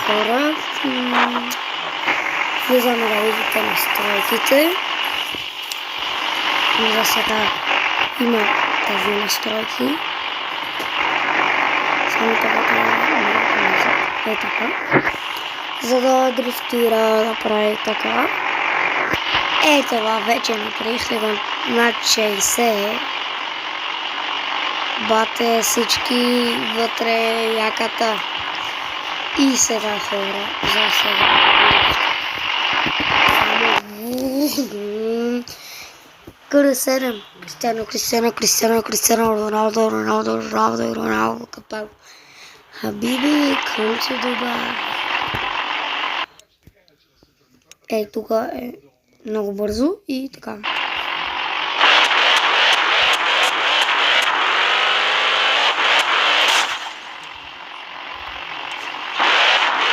хора. Влизаме да видите настройките. За сега има тези настройки. Само така. За да дрифтира, да прави така. Това вече направих го над 60. Бате всички вътре яката. И сега хора, за сега. КР7. Кристиано, Роналдо, Капаро. Хабиби, come to Dubai. Тук е много бързо и така.